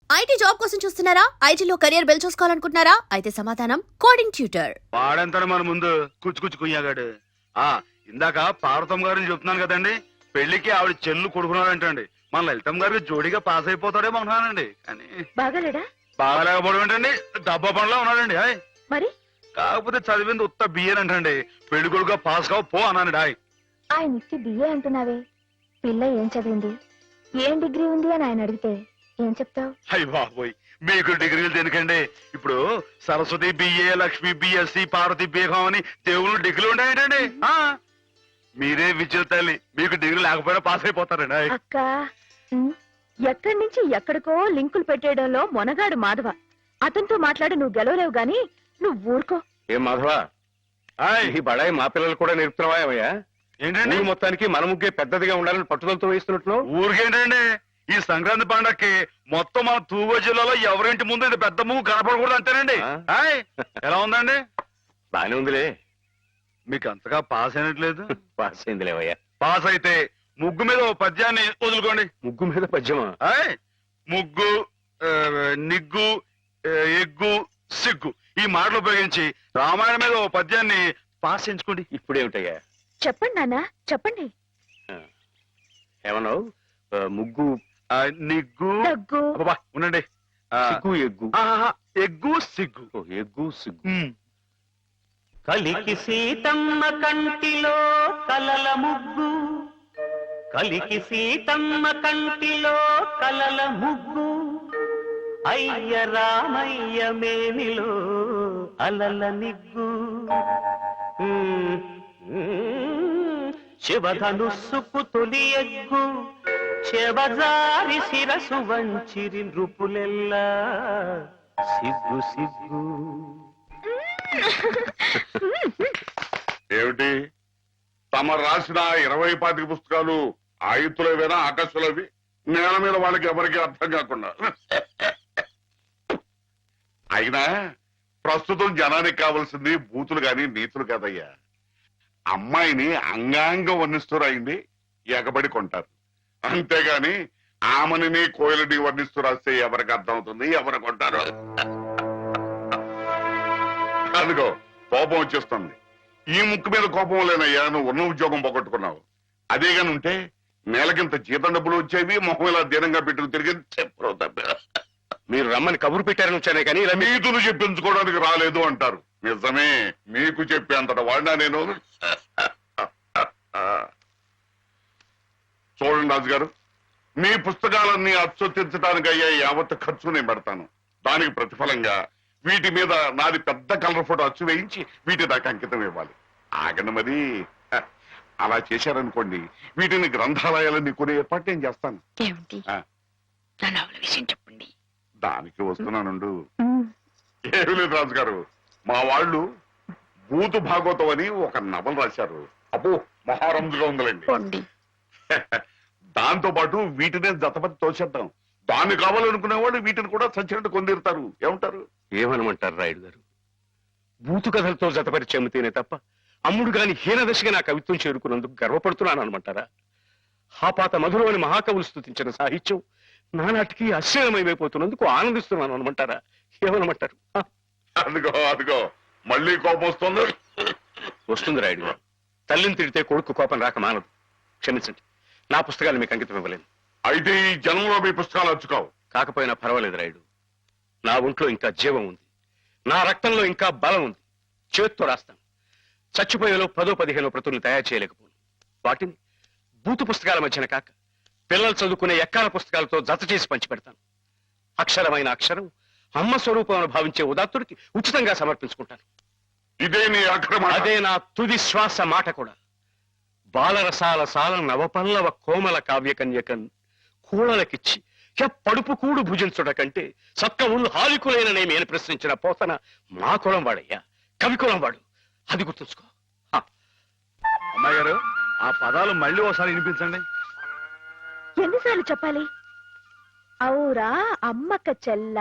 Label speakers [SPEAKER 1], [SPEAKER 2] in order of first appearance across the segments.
[SPEAKER 1] IT job కోసం చూస్తున్నారా? ఐటీలో కెరియర్ బిల్డ్ చూసుకోవాలనుకుంటున్నారా? అయితే సమాధానం కోడింగ్ ట్యూటర్.
[SPEAKER 2] వాడంతాడు మన ముందు కుచ్చు కుయ్యాగాడు. ఇందాక పార్వతమ్మ గారిని చెప్తున్నాను కదండి, పెళ్లికి ఆవిడ చెల్లు కొడుకున్నాడంటండి. మన లలితమ్మ గారికి జోడిగా పాస్ అయిపోతాడేమో అనుకున్నానండి. కానీ
[SPEAKER 3] బాగాలేడా?
[SPEAKER 2] బాగాలేకపోవడం ఏంటండి, డబ్బా పనిలో ఉన్నాడండి. హాయ్
[SPEAKER 3] మరి
[SPEAKER 2] కాకపోతే చదివింది ఉత్త బియ్యం అంటండి. పెళ్లి కొడుకుగా పాస్ కావు పో అన్నానండి. హాయ్
[SPEAKER 3] ఆయన ఇచ్చి బిఏ అంటున్నావే, పిల్ల ఏం చదివింది, ఏం డిగ్రీ ఉంది అని ఆయన అడిగితే ఏం చెప్తావు?
[SPEAKER 2] అయ్య బాబోయ్, మీకు డిగ్రీలు దేనికండి? ఇప్పుడు Saraswati BA, Lakshmi BSc, Parvati BCom అని దేవుళ్ళు డిగ్రీలు ఉంటాయంటండి. మీరే విద్యుత్ తల్లి, మీకు డిగ్రీ లేకపోయినా పాస్ అయిపోతారండి.
[SPEAKER 3] అక్క ఎక్కడి నుంచి ఎక్కడికో లింకులు పెట్టేయడంలో మొనగాడు మాధవ. అతనితో మాట్లాడి నువ్వు గెలవలేవు గాని నువ్వు ఊరుకో.
[SPEAKER 4] ఏం మాధవా, ఈ బడాయి మా పిల్లలు కూడా నేర్పుతున్నావా ఏమయ్యా?
[SPEAKER 2] ఏంటండి
[SPEAKER 4] మొత్తానికి మన ముగ్గే పెద్దదిగా ఉండాలని పట్టుదలతో వేస్తున్నట్లు.
[SPEAKER 2] ఊరికేంటండి, ఈ సంక్రాంతి పండక్కి మొత్తం మన తూగో జిల్లాలో ఎవరింటి ముందు ఇది పెద్ద ముగ్గు కనపడకూడదు అంతేనండి. హాయ్ ఎలా ఉందండి?
[SPEAKER 4] బానే ఉందిలే.
[SPEAKER 2] మీకు అంతగా పాస్ అయినట్లేదు.
[SPEAKER 4] పాస్ అయిందిలేవయ్యా.
[SPEAKER 2] పాస్ అయితే ముగ్గు మీద ఓ పద్యాన్ని వదులుకోండి.
[SPEAKER 4] ముగ్గు మీద పద్యమా?
[SPEAKER 2] ముగ్గు, నిగ్గు, ఎగ్గు, సిగ్గు ఈ మాటలు ఉపయోగించి రామాయణం మీద ఓ పద్యాన్ని పాస్ చేయించుకోండి.
[SPEAKER 4] ఇప్పుడేమిటయ్యా?
[SPEAKER 3] చెప్పండి నాన్న చెప్పండి.
[SPEAKER 4] ఏమన్నావు? ముగ్గు,
[SPEAKER 2] నిగ్గు,
[SPEAKER 3] దగ్గు,
[SPEAKER 2] అబ్బా ఉండండి.
[SPEAKER 4] సిగ్గు, ఎగ్గు.
[SPEAKER 2] ఎగ్గు సిగ్గు.
[SPEAKER 4] ఎగ్గు సిగ్గు.
[SPEAKER 5] కలికి సీతమ్మ కంటిలో కలల ముగ్గు, కలికి సీతమ్మ కంటిలో కలల ముగ్గు, అయ్య రామయ్య మేనిలో అలల నిగ్గు, శివధనుస్సుకు తొలి ఎగ్గు, శివజారి శిరసు వంచిరి నృపులెల్లా సిగ్గు సిగ్గు.
[SPEAKER 6] ఏమిటి తమ రాసిన 20-25 పుస్తకాలు ఆయుత్తులవేనా, ఆకాశులవి? నేల మీద వాళ్ళకి ఎవరికి అర్థం కాకుండా. అయినా ప్రస్తుతం జనానికి కావాల్సింది బూతులు గాని నీతులు కాదయ్యా. అమ్మాయిని అంగాంగం వర్ణిస్తూ రాయింది ఎగబడి కొంటారు, అంతేగాని ఆమెని కోయిలని వర్ణిస్తూ రాస్తే ఎవరికి అర్థం అవుతుంది, ఎవరు కొంటారు? అదిగో కోపం వచ్చేస్తుంది. ఈ ముక్కు మీద కోపం లేనయ్యా, నువ్వు ఉన్న ఉద్యోగం పోగొట్టుకున్నావు. అదేగాని ఉంటే నెలకింత జీతం డబ్బులు వచ్చేవి, మొహం ఇలా దీనంగా పెట్టుకు తిరిగి చెప్పరు.
[SPEAKER 4] మీరు రమ్మని కబురు పెట్టారని వచ్చానే కానీ ఇలా
[SPEAKER 6] నీతులు చెప్పించుకోవడానికి రాలేదు అంటారు. నిజమే, మీకు చెప్పేంతట వాడినా నేను. చూడండి రాజు గారు, మీ పుస్తకాలన్నీ అచ్చొత్తించడానికి అయ్యే యావత్ ఖర్చు నేను పెడతాను. దానికి ప్రతిఫలంగా వీటి మీద నాది పెద్ద కలర్ ఫోటో అచ్చు వేయించి వీటి దాకా అంకితం ఇవ్వాలి. ఆగండి మరి. అలా చేశారనుకోండి, వీటిని గ్రంథాలయాలన్నీ కొనే ఏర్పాటు నేను చేస్తాను.
[SPEAKER 3] చెప్పండి.
[SPEAKER 6] దానికి వస్తున్నానుండు. ఏమి లేదు రాజు గారు, మా వాళ్ళు భూతు భాగవతం అని ఒక నవల రాశారు. అబ్బో మహారంజుగా ఉందిలేండి. దాంతో పాటు వీటినే జతపతి తోచేద్దాం. దాన్ని కావాలనుకునే వాళ్ళు వీటిని కూడా సచ్చినట్టు కొందిరుతారు. ఏమంటారు?
[SPEAKER 4] ఏమనమంటారు రాయుడు గారు? బూతు కథలతో జతపరిచి అమ్మితేనే తప్ప అమ్ముడు గాని హీనదశగా నా కవిత్వం చేరుకున్నందుకు గర్వపడుతున్నాను అనమంటారా? హాపాత మధురమని మహాకవులు స్తుతించిన సాహిత్యం నానాటికి అశ్లీలమైపోతున్నందుకు ఆనందిస్తున్నాను అనమంటారా? ఏమనమంటారు?
[SPEAKER 6] అదిగో అదిగో మళ్ళీ కోపం వస్తుంది.
[SPEAKER 4] వస్తుంది రాయుడు గారు. తల్లిని తిడితే కొడుకు కోపం రాక మానదు. క్షమించండి, నా పుస్తకాలు మీకు అంకితం ఇవ్వలేను.
[SPEAKER 6] అయితే ఈ జన్మలో మీ పుస్తకాలు అచ్చుకోవు.
[SPEAKER 4] కాకపోయినా పర్వాలేదు రాయుడు, నా ఒంట్లో ఇంకా జీవం ఉంది, నా రక్తంలో ఇంకా బలం ఉంది. చేత్తో రాస్తాను. చచ్చిపోయేలో 10-15 ప్రతుల్ని తయారు చేయలేకపోను. వాటిని బూతు పుస్తకాల మధ్యన కాక పిల్లలు చదువుకునే ఎక్కాల పుస్తకాలతో జత చేసి పంచిపెడతాను. అక్షరమైన అక్షరం అమ్మ స్వరూపం భావించే ఉదాత్తుడికి ఉచితంగా సమర్పించుకుంటాను.
[SPEAKER 6] ఇదే నీ అక్రమ.
[SPEAKER 4] అదే నా తుది శ్వాస మాట కూడా. బాలరసాల సాల నవపల్లవ కోమల కావ్యకన్యకన్ కూడలకిచ్చి పడుపు కూడు భుజించుట కంటే సక్క ఉళ్ళు హాలికులైననేమి అని ప్రశ్నించిన పోతన మా కులం వాడయ్యా, కవి కులం వాడు. అది గుర్తుంచుకో.
[SPEAKER 2] అమ్మాయి గారు, ఆ పదాలు మళ్ళీ ఒకసారి వినిపించండి.
[SPEAKER 3] ఎన్నిసార్లు చెప్పాలి? ఔరా అమ్మక చెల్ల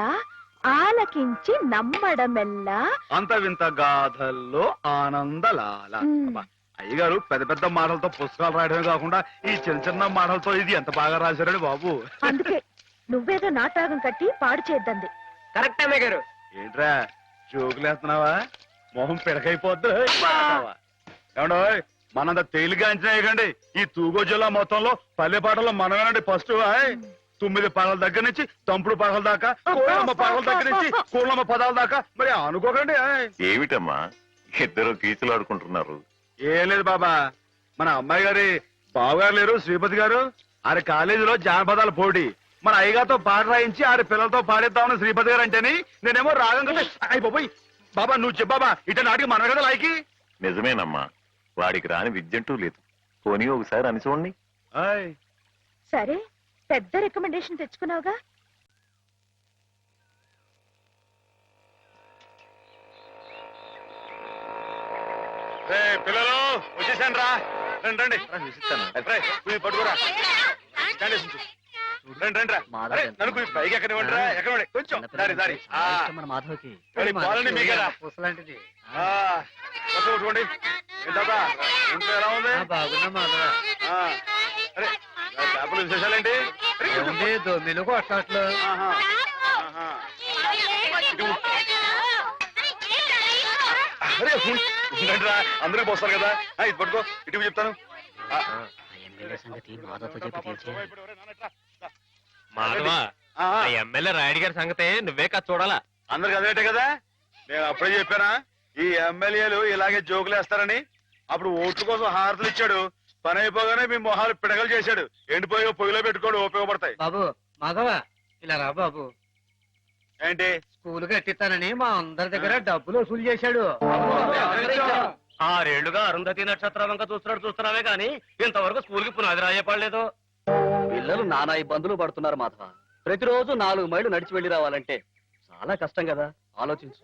[SPEAKER 3] ఆలకించి నమ్మడమెల్లా
[SPEAKER 2] అంత వింత గాథల్లో ఆనందలాల. అయ్యగారు పెద్ద పెద్ద మాటలతో పుస్తకాలు రాయడమే కాకుండా ఈ చిన్న చిన్న మాటలతో ఇది ఎంత బాగా రాశారండి బాబు.
[SPEAKER 3] అందుకే నువ్వేదో నాటకం కట్టి పాడు చేద్దంది.
[SPEAKER 5] కరెక్ట్ అమ్మాయి గారు.
[SPEAKER 2] ఏంట్రా జోకులేస్తున్నావా? మొహం పిడకైపోద్దు. ఏమండో మనంత తేలిగా అంచనా వేయకండి. ఈ తూగో జిల్లా మొత్తంలో పల్లె పాటల్లో మనమేనండి ఫస్ట్. 9 పాటల దగ్గర నుంచి తంపుడు పాటల దాకా, కోళ్ళమ్మ పాటల దగ్గర నుంచి కోళ్ళమ్మ పదాల దాకా మరి అనుకోకండి.
[SPEAKER 7] ఏమిటమ్మా ఇద్దరు కీచులు ఆడుకుంటున్నారు?
[SPEAKER 2] ఏం లేదు బాబా, మన అమ్మాయి గారి బావగారు లేరు శ్రీపతి గారు, ఆరి కాలేజీలో జానపదాల పోటీ మన అయ్యగారితో పాట రాయించి ఆరి పిల్లలతో పాడిద్దామని శ్రీపతి గారు అంటేని నేనేమో రాగం కదా అయిపోయి. బాబా నువ్వు చెప్పాబా ఇట నాటికి మన కదా లాయకి.
[SPEAKER 7] నిజమేనమ్మా, వాడికి రాని విద్యంటూ లేదు. పోనీ ఒకసారి అని చూడండి.
[SPEAKER 3] సరే, పెద్ద రికమెండేషన్ తెచ్చుకున్నావుగా.
[SPEAKER 2] పిల్లలు వచ్చేసాను రా, రండి రండి పట్టుకోరా, రండి రండి రా. నన్ను పైకి ఎక్కనివ్వండి రా, ఎక్కనివ్వండి కొంచెం దారి దారి. పాలని మీకేరా కొట్టుకోండి. ఏంటబ్బా ఇంట్లో ఎలా ఉంది? అరే చేపలు విశేషాలేంటి? ఆహా, ఆహా. అరే ఉండండి రా, అందరూ పోస్తారు కదా. ఇది పట్టుకో, ఇటు చెప్తాను.
[SPEAKER 5] మాధవా, ఎమ్మెల్యే రాయుడు గారి సంగతే నువ్వే కాదు చూడాలా.
[SPEAKER 2] అందరికి అదేటే కదా, నేను అప్పుడే చెప్పానా ఈ ఎమ్మెల్యేలు ఇలాగే జోకులు వేస్తారని. అప్పుడు ఓట్ల కోసం హారతులు ఇచ్చాడు, పని అయిపోగానే మీ మొహాలు పిడకలు చేశాడు. ఎండిపోయి పొయ్యిలో పెట్టుకోడు, ఉపయోగపడతాయి.
[SPEAKER 8] బాబు మాధవ, ఇలా రా బాబు.
[SPEAKER 2] ఏంటి?
[SPEAKER 8] స్కూల్ కట్టిస్తానని మా అందరి దగ్గర డబ్బులు వసూలు చేశాడు.
[SPEAKER 5] 6 ఏళ్లుగా అరుంధతి నక్షత్రం వంక చూస్తున్నావే గాని ఇంతవరకు స్కూల్ కి పునాది రాయపడలేదు.
[SPEAKER 8] పిల్లలు నానా ఇబ్బందులు పడుతున్నారు మాధవ. ప్రతిరోజు 4 మైళ్ళు నడిచి వెళ్లి రావాలంటే చాలా కష్టం కదా. ఆలోచించు,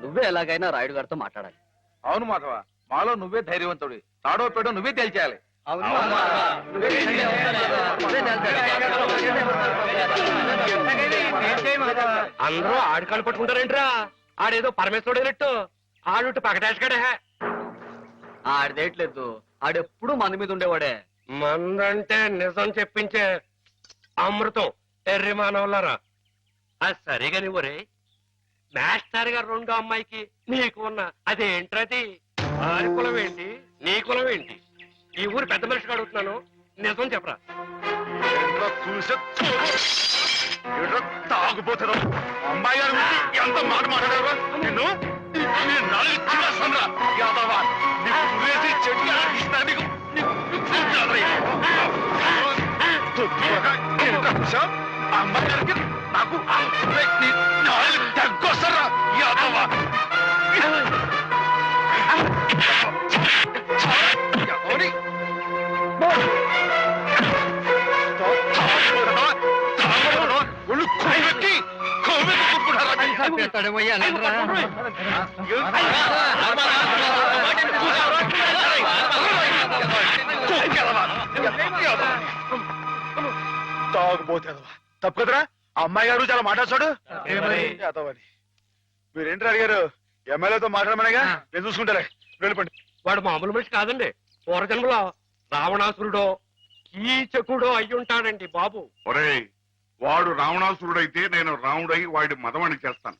[SPEAKER 8] నువ్వే ఎలాగైనా రాయుడు గారితో మాట్లాడాలి.
[SPEAKER 9] అవును మాధవ, మాలో నువ్వే ధైర్యవంతుడి. తాడో పేడో నువ్వే తేల్చేయాలి.
[SPEAKER 5] అందరూ ఆడికాళ్ళు పట్టుకుంటారేంట్రా? ఆడేదో పరమేశ్వరుడైనట్టు ఆడుంటే పకటేసుకడే.
[SPEAKER 8] ఆడిదేట్లేదు, ఆడెప్పుడు మంది మీద ఉండేవాడే.
[SPEAKER 5] మందంటే నిజం చెప్పించే అమృతం ఎర్రి మానవులారా. అది సరిగా నువ్వురే మాస్టర్ గారు 2 అమ్మాయికి నీకు ఉన్న అదేంట్రది? ఆరి కులం ఏంటి, నీ కులం ఏంటి? ఈ ఊరు పెద్ద మనిషిగా అడుగుతున్నాను, నిజం చెప్పరా.
[SPEAKER 2] తాగుపోతారు అమ్మాయి గారు ఎంత మాట మాట్లాడారు నిన్ను. అమ్మాయి గారికి నాకు తగ్గొస్తారా యాదవా? తాగుపోతేదవా తప్పు కదరా. అమ్మాయి గారు చాలా మాట్లాడు. మీరేంటి అడిగారు? ఎమ్మెల్యేతో మాట్లాడమనేగా, నేను చూసుకుంటారే. వెళ్ళిపోండి.
[SPEAKER 5] వాడు మామూలు మనిషి కాదండి. పూర్వజన్మలో రావణాసురుడో కీచకుడో అయ్యుంటాడండి బాబు.
[SPEAKER 6] ఒరేయ్, వాడు రావణాసురుడైతే నేను రాముడై వాడి మదమణి చేస్తాను.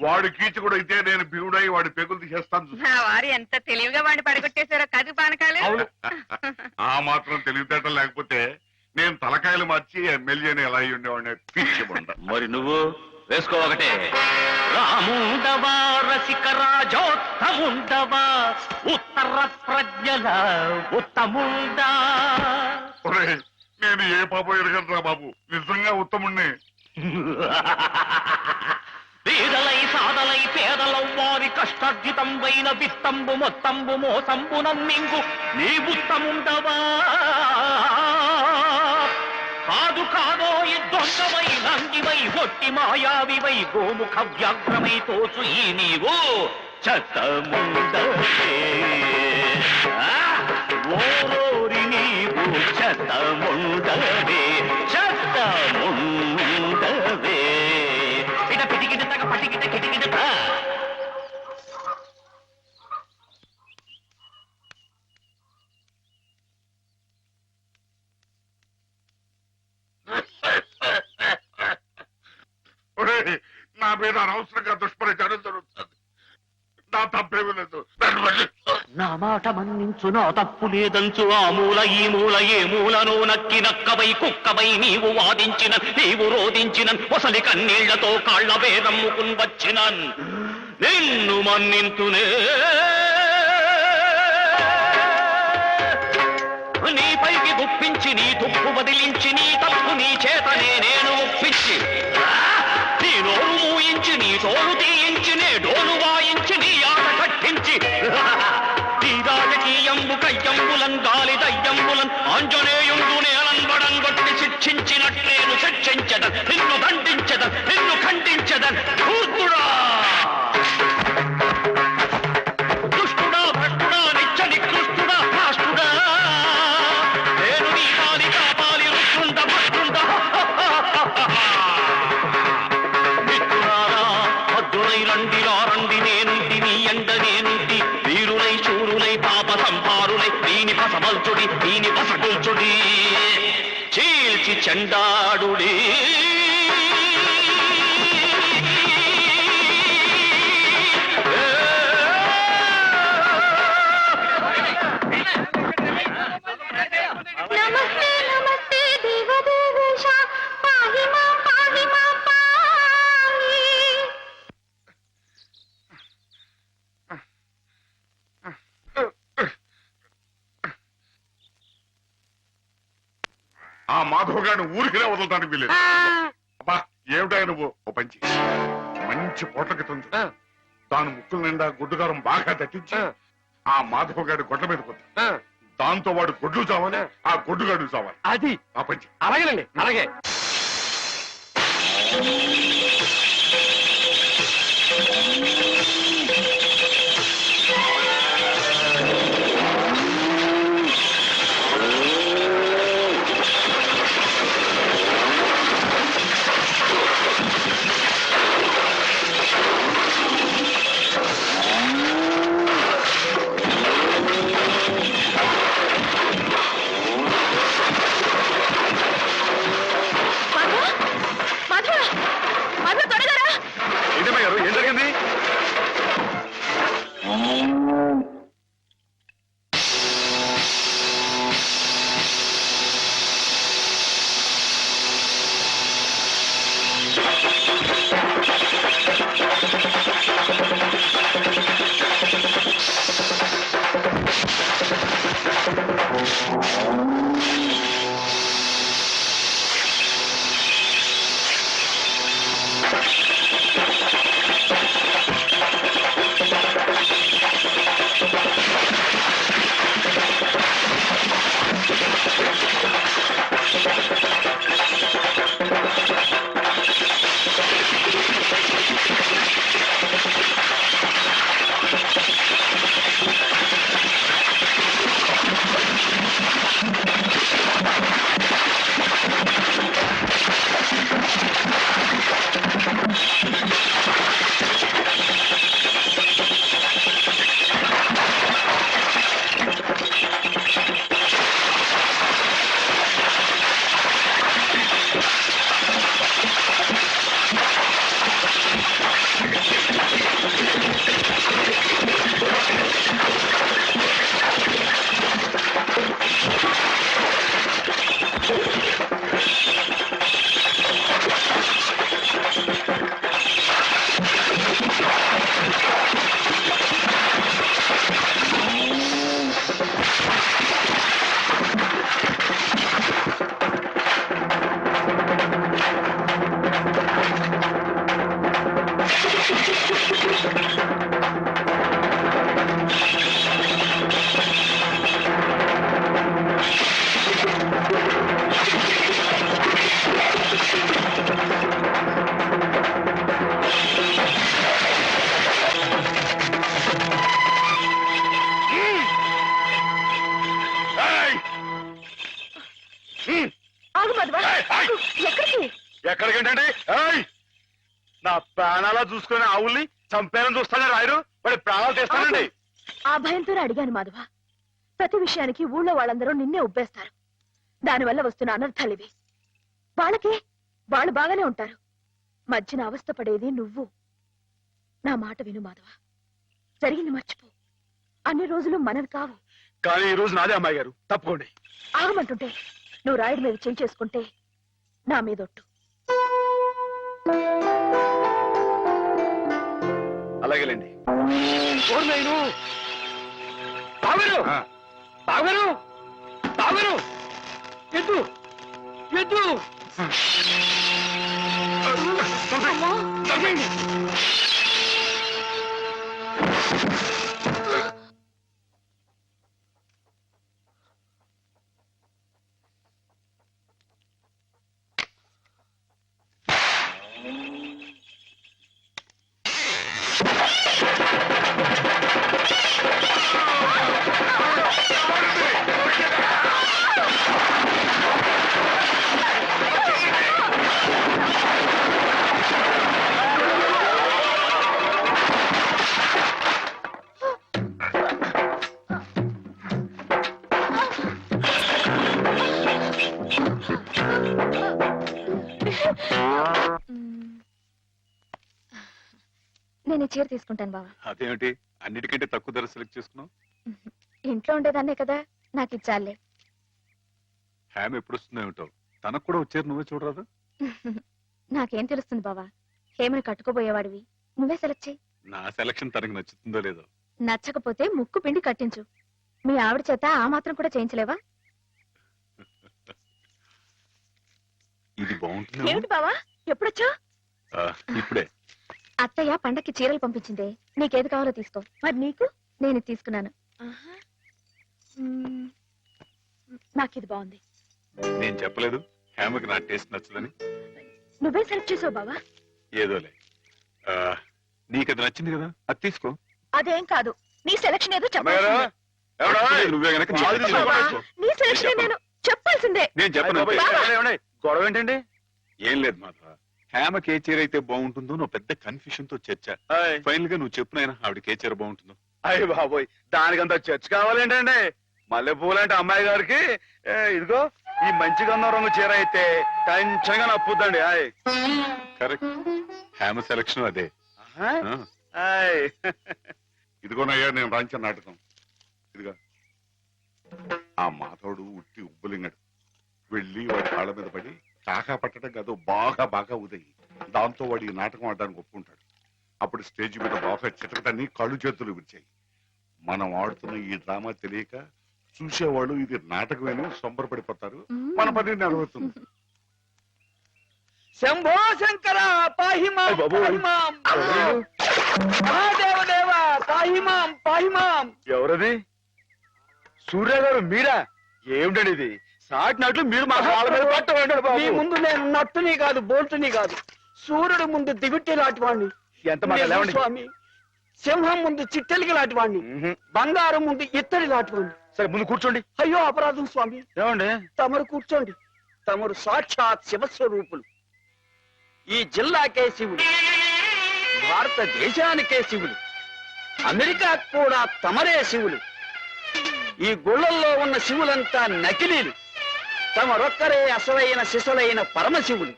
[SPEAKER 6] వాడు కీచకుడైతే నేను భీముడై వాడి పెగులు తీసేస్తాను.
[SPEAKER 10] నా వారు ఎంత తెలివిగా వాడిని పడగొట్టేశారో కదు పానకాలు.
[SPEAKER 6] ఆ మాత్రం తెలివితేటలు లేకపోతే నేను తలకాయలు మార్చి ఎమ్మెల్యేని ఎలా అయ్యి ఉండేవాడిని పిచ్చిబండ.
[SPEAKER 4] మరి నువ్వు వేసుకో ఒకటే.
[SPEAKER 5] రాముండవా రసిక రాజోత్తముండవా ఉత్తర ప్రజ్ఞల ఉత్తముండా.
[SPEAKER 6] ఒరేయ్, నేను ఏ పాపం ఎరగనరా బాబు, నిజంగా ఉత్తముణ్ణి.
[SPEAKER 5] పేదలై సాదలై పేదలం వారి కష్టార్జితం వైన విత్తంబు మొత్తంబు మోసంబు నమ్మింగు నీ ఉత్తముండవా. కాదు కాదో దొంగవై నందివై ఒట్టి మాయావివై గోముఖ వ్యాఘ్రమై తోచు ఈ నీవు చెత్తముండవే. ఓరోరి నీవు చెత్తముండవే, చెత్తముండవే. ఇట పిటికిట తగ పటికిట కిటికిట.
[SPEAKER 6] నా మీద అనవసరంగా దుష్ప్రచారం జరుగుతుంది. నా తప్పేమీ లేదు. నన్ను మన్నించు.
[SPEAKER 5] నా మాట మన్నించు, నా తప్పు లేదంచు. ఆ మూల ఈ మూల ఏ మూలను నక్కి నక్కవై కుక్కవై నీవు వాదించిన, నీవు రోధించిన ఒసలి కన్నీళ్లతో కాళ్ల వేదమ్ముకుని వచ్చిన నిన్ను మన్నింతునే. నీపైకి గుప్పించి నీ తుప్పు వదిలించి నీ తప్పు నీ చేతనే నేను ఒప్పించి నీ నోరు మూయించి నీ తోలు తీయించి నే డోలు వాయించి నీ ఆట కట్టించి నీ రాజకీయంబు కయ్యంబులన్ గాలి దయ్యంబులన్ ఆంజనేయుండు నేలంబడం కొట్టి శిక్షించినట్లేను శిక్షించదన్, నిన్ను దండించదన్, నిన్ను ఖండించదన్. ధూర్తుడా, దుష్టుడా, భ్రష్టుడా, నిత్య నికృష్టుడా, రాష్ట్రుడా, నేను నీ పాలి కాపాలి రుష్టుండ భక్తుండ. మిత్రులారా భద్రులై రండిరా రండి, నేనుంటి నీ ఎండ నేనుంటి, వీరులై శూరులై పాప సంహారులై దీని పసమల్చుడి దీని పసగుల్చుడి, చీల్చి చెండాడుడి.
[SPEAKER 3] నమస్తే నమస్తే దేవదేవేశ, పాహి మాం పాహి.
[SPEAKER 6] ఆ మాధవ్ గారిని ఊరికినే వదలటానికి వీలేదు. అబ్బా ఏమిటా నువ్వు ఓ పంచి మంచి పోట్లకి తుంచు, దాని ముక్కుల నిండా గుడ్డుగారం బాగా దట్టించి ఆ మాధవ్ గారి గొడ్ల మీద కొద్ది, దాంతో వాడు గొడ్లు చావాలి, ఆ గొడ్డుగాడు చావాలి.
[SPEAKER 5] అది
[SPEAKER 6] ఆ పంచి
[SPEAKER 5] అలాగేనండి, అలాగే.
[SPEAKER 2] ఏంటమ్మా గారు, ఏం జరిగింది? ఎక్కడికేంటండి? నా ప్రాణాలా చూసుకునే ఆవుల్ని చంపేయాలని చూస్తానే రాయరు, వాడి ప్రాణాలు తీస్తానండి.
[SPEAKER 3] ఆ భయంతోనే అడిగాను మాధవ. ప్రతి విషయానికి ఊళ్ళో వాళ్ళందరూ నిన్నే ఉబ్బేస్తారు. దానివల్ల వస్తున్న అనర్థాలివి. వాళ్ళకి వాళ్ళు బాగానే ఉంటారు. మధ్యన అవస్థపడేది నువ్వు. నా మాట విను మాధవ, జరిగింది మర్చిపో. అన్ని రోజులు మనవి కావు.
[SPEAKER 2] కానీ ఈ రోజు నాదే అమ్మాయి గారు, తప్పుకోండి.
[SPEAKER 3] ఆగమంటుంటే నువ్వు రాయుడి మీద చేయి చేసుకుంటే నా మీదొట్టు.
[SPEAKER 2] అలాగేలేండి.
[SPEAKER 5] బావగారు బావగారు బావగారు ఎద్దు ఎద్దు
[SPEAKER 3] నేను ఈ చీర తీసుకుంటాను బావా.
[SPEAKER 7] అదేమిటి అన్నిటికంటే తక్కువ ధర సెలెక్ట్ చేసుకున్నావు?
[SPEAKER 3] ఇంట్లో ఉండేదాన్నే కదా, నాకు ఇచ్చాలే.
[SPEAKER 7] హ్యామ్ ఎప్పుడు వస్తుందో ఏమిటో, తనకు కూడా వచ్చారు, నువ్వే చూడరాదు?
[SPEAKER 3] నాకేం తెలుస్తుంది బావా, హేమని కట్టుకోబోయేవాడివి, నువ్వే సెలెక్ట్ చేయి.
[SPEAKER 7] నా సెలక్షన్ తనకు నచ్చుతుందో లేదో.
[SPEAKER 3] నచ్చకపోతే ముక్కు పిండి కట్టించు. మీ ఆవిడ చేత ఆ మాత్రం కూడా చేయించలేవా?
[SPEAKER 7] ఇది బాగుంటుంది.
[SPEAKER 3] ఏమిటి బావా, ఎప్పుడొచ్చా?
[SPEAKER 7] ఇప్పుడే.
[SPEAKER 3] అత్తయ్య పండక్కి చీరలు పంపించిందే, నీకేది కావాలో తీసుకో. మరి నీకు? నేను ఇది తీసుకున్నాను. నాకు ఇది బాగుంది.
[SPEAKER 7] నేను చెప్పలేదు హ్యామ్కి నా టేస్ట్ నచ్చదని?
[SPEAKER 3] నువ్వే సెలెక్ట్ చేసావు బావా.
[SPEAKER 7] ఏదోలే, నీకు అది నచ్చింది కదా, అది తీసుకో.
[SPEAKER 3] అదేం కాదు, నీ సెలక్షన్ ఏదో
[SPEAKER 2] అమ్మాయి గారు,
[SPEAKER 3] చెప్పాల్సిందే.
[SPEAKER 2] ఎవడా?
[SPEAKER 7] నువ్వే గనక నీ
[SPEAKER 2] చాలు
[SPEAKER 7] సెలక్షన్
[SPEAKER 2] తీసుకో.
[SPEAKER 7] తీసుకో.
[SPEAKER 3] నీ సెలక్షన్ నేను చెప్పాల్సిందే.
[SPEAKER 7] నేను చెప్పను.
[SPEAKER 2] అబ్బాయి, ఏమండి, ఏమండి? గొడవ ఏంటండి?
[SPEAKER 7] ఏం లేదు మాధవ, హ్యామకి ఏ చీర అయితే బాగుంటుందో నువ్వు పెద్ద కన్ఫ్యూషన్ తో చర్చ. ఫైనల్ గా నువ్వు చెప్పునైనా ఆవిడకి ఏ చీర బాగుంటుందో.
[SPEAKER 2] అయ్య బాబోయ్, దానికంత చర్చ కావాలేంటండి? మల్లెపూలంటే అమ్మాయి గారికి ఇదిగో ఈ మంచి గంధం రంగు చీర అయితే టెన్షన్ గా నప్పుద్దండి. ఆయ్
[SPEAKER 7] కరెక్ట్, హ్యామ సెలక్షన్ అదే.
[SPEAKER 2] ఆహా.
[SPEAKER 7] ఆ,
[SPEAKER 2] ఆయ్.
[SPEAKER 6] ఇదిగోనయ్యా నేను రాంచిన నాటకం. ఇదిగా ఆ మాధవుడు ఉట్టి ఉబ్బులింగడు. వెళ్ళి వాడి కాళ్ళ మీద పడి కాకా పట్టడం కాదు, బాగా బాగా ఉదయి. దాంతో వాడి ఈ నాటకం ఆడడానికి ఒప్పుకుంటాడు. అప్పుడు స్టేజ్ మీద బాగా చిటకటాన్ని కళ్ళు చేతులు విరిచాయి. మనం ఆడుతున్న ఈ డ్రామా తెలియక చూసేవాళ్ళు ఇది నాటకమేని సంబరపడిపోతారు. మన పని నెరవేరుతుంది.
[SPEAKER 8] శంభో శంకర పాహిమాం
[SPEAKER 2] అయ్ బాబోయ్.
[SPEAKER 8] పాహిమాం మహాదేవదేవ పాహిమాం పాహిమాం.
[SPEAKER 2] ఎవరది? సూర్య గారు మీరా? ఏమిటండి ఇది? సాటినట్లు మీరు మా కాళ్ళ మీద పట్టమంటాడు
[SPEAKER 8] మీ
[SPEAKER 2] బాబు.
[SPEAKER 8] ముందు నేను నట్టుని కాదు, బోల్టుని కాదు, సూర్యుడు ముందు దివిట్టి లాంటి వాణ్ణి.
[SPEAKER 2] ఎంత మాట లేవండి.
[SPEAKER 8] స్వామి, సింహం ముందు చిట్టెలికి లాంటి వాణ్ణి,
[SPEAKER 2] మ్హూ.
[SPEAKER 8] బంగారం ముందు ఇత్తడి లాంటి వాణ్ణి.
[SPEAKER 2] సరే ముందు కూర్చోండి.
[SPEAKER 8] అయ్యో అపరాధం స్వామి,
[SPEAKER 2] ఏమండి?
[SPEAKER 8] తమరు కూర్చోండి. తమరు సాక్షాత్ శివస్వరూపులు. ఈ జిల్లాకే శివుడు, భారతదేశానికే శివులు, అమెరికా కూడా తమరే శివులు. ఈ గుళ్ళల్లో ఉన్న శివులంతా నకిలీలు, తమరొక్కరే అసలైన శిశులైన పరమశివులు.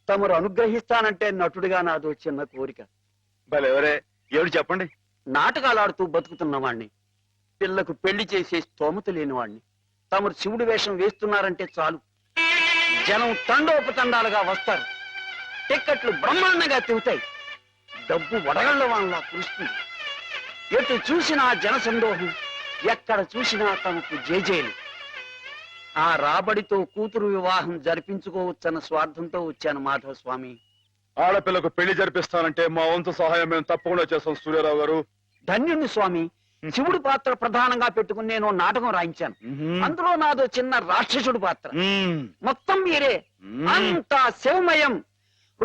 [SPEAKER 8] తమరు అనుగ్రహిస్తానంటే నటుడిగా నాదో చిన్న కోరిక.
[SPEAKER 2] ఎవరే ఏమిటి చెప్పండి.
[SPEAKER 8] నాటకాలాడుతూ బతుకుతున్నవాణ్ణి, పిల్లకు పెళ్లి చేసే స్తోమత లేనివాణ్ణి. తమరు శివుడి వేషం వేస్తున్నారంటే చాలు, జనం తండోపతండాలుగా వస్తారు. టిక్కెట్లు బ్రహ్మాండంగా తిరుగుతాయి. డబ్బు వడగళ్ల వాళ్ళ కురుస్తుంది. ఎటు చూసినా జన సందోహం, ఎక్కడ చూసినా తమకు జేజేలు. ఆ రాబడితో కూతురు వివాహం జరిపించుకోవచ్చన్న స్వార్థంతో వచ్చాను మాధవ స్వామి.
[SPEAKER 2] ఆడపిల్లకు పెళ్లి జరిపిస్తానంటే మా వంతు సహాయం మేము తప్పకుండా చేస్తాం సూర్యారావు గారు.
[SPEAKER 8] ధన్యుణ్ణి స్వామి. శివుడి పాత్ర ప్రధానంగా పెట్టుకుని నేను నాటకం రాయించాను. అందులో నాదో చిన్న రాక్షసుడు పాత్ర. మొత్తం మీరే, అంతా శివమయం.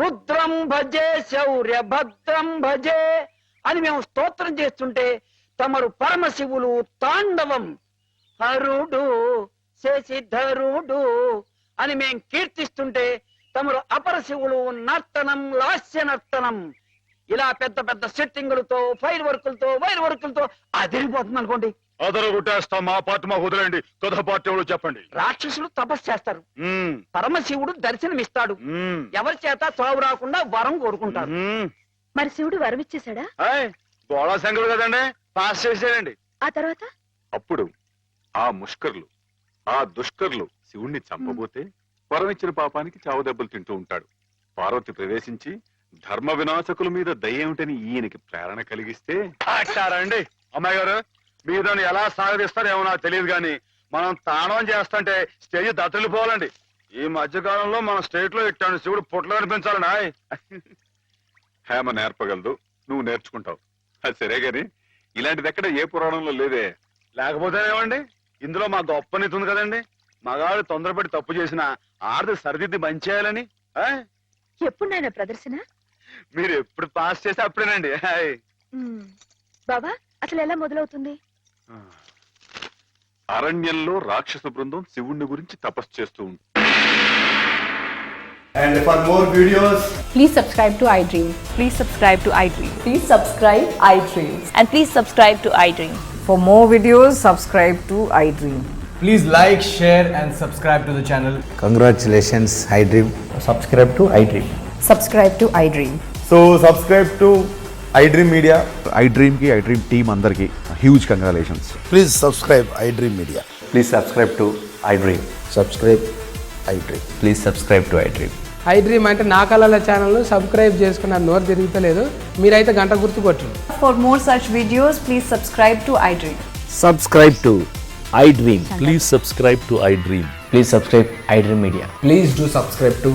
[SPEAKER 8] రుద్రం భజే శౌర్య భద్రం భజే అని మేము స్తోత్రం చేస్తుంటే తమరు పరమశివులు తాండవం. హరుడు శశిధరుడు అని మేం కీర్తిస్తుంటే తమరు అపరశివులు నర్తనం లాస్య నర్తనం. ఇలా పెద్ద పెద్ద సెట్టింగులతో ఫైర్ వర్కులతో వైర్ వర్కులతో అదిరిపోతుంది అనుకోండి.
[SPEAKER 2] అదరు కొట్టేస్తాం, మా పార్టీ మాకు వదిలేండి. కథ పార్టీ ఎవరు చెప్పండి.
[SPEAKER 8] రాక్షసులు తపస్సు చేస్తారు,
[SPEAKER 2] మ్మ్,
[SPEAKER 8] పరమశివుడు దర్శనమిస్తాడు,
[SPEAKER 2] మ్మ్,
[SPEAKER 8] ఎవరి చేత చావు రాకుండా వరం కోరుకుంటారు.
[SPEAKER 2] మ్మ్.
[SPEAKER 3] మరి శివుడు వరమిచ్చేశాడా?
[SPEAKER 2] ఆయ్, గోళా శంకరుడు కదండి, పాస్ చేసేయండి.
[SPEAKER 3] ఆ తర్వాత
[SPEAKER 7] అప్పుడు ఆ ముష్కర్లు, ఆ దుష్కర్లు శివుణ్ణి చంపబోతే వరం ఇచ్చిన పాపానికి చావు దెబ్బలు తింటూ ఉంటాడు. పార్వతి ప్రవేశించి ధర్మ వినాశకుల మీద దయ్యేమిటని ఈయనకి ప్రేరణ కలిగిస్తే
[SPEAKER 2] అంటారండి. అమ్మాయి గారు, మీరు దాన్ని ఎలా సాగదీస్తారేమో నాకు తెలియదు కానీ మనం తాణం చేస్తుంటే స్టేజ్ దత్తలిపోవాలండి. ఈ మధ్య కాలంలో మన స్టేట్ లో ఇట్టాను శివుడు పుట్లో కనిపించాలండి. ఆయ్.
[SPEAKER 7] హేమ నేర్పగలదు, నువ్వు నేర్చుకుంటావు. అది సరే గాని ఇలాంటిది ఎక్కడ ఏ పురాణంలో లేదే.
[SPEAKER 2] లేకపోతే ఏమండి, ఇందులో మా గొప్ప నీతి ఉంది కదండి. మగాడు తొందరపడి తప్పు చేసిన ఆడది సరిదిద్ది మంచి చేయాలని. ఆయ్.
[SPEAKER 3] ఎప్పుడు నాయన ప్రదర్శన?
[SPEAKER 2] మీరు ఎప్పుడు పాస్ చేస్తే అప్పుడేనండి. ఆయ్.
[SPEAKER 3] బాబా, అసలు ఎలా మొదలవుతుంది?
[SPEAKER 7] అరణ్యంలో రాక్షస బృందం శివుణ్ణి గురించి తపస్సు చేస్తూ ఉంటుంది.
[SPEAKER 11] And for more videos,
[SPEAKER 10] Please subscribe to iDream. Please subscribe to iDream.
[SPEAKER 12] Please subscribe iDream.
[SPEAKER 10] And please subscribe to iDream.
[SPEAKER 12] For more videos, subscribe to iDream.
[SPEAKER 11] please like, share and subscribe to the channel.
[SPEAKER 13] Congratulations, iDream.
[SPEAKER 11] Subscribe to iDream.
[SPEAKER 12] Subscribe to iDream.
[SPEAKER 11] So subscribe to iDream Media.
[SPEAKER 13] iDream ki iDream team andarki huge congratulations.
[SPEAKER 11] Please subscribe iDream Media.
[SPEAKER 13] Please subscribe to iDream. Subscribe iDream. Please subscribe to iDream.
[SPEAKER 12] iDream అంటే నా కళల channel subscribe చేసుకున్న నోరు తిరుగుతలేదు, మీరైతే గంట గుర్తు కొట్టండి. For more such videos, please subscribe to iDream.
[SPEAKER 13] Subscribe to iDream. Please subscribe to iDream. Please subscribe iDream Media.
[SPEAKER 11] Please do subscribe to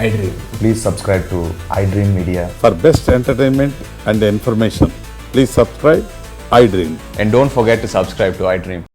[SPEAKER 11] iDream.
[SPEAKER 13] Please subscribe to iDream Media.
[SPEAKER 11] For best entertainment and information, please subscribe iDream.
[SPEAKER 13] And don't forget to subscribe to iDream.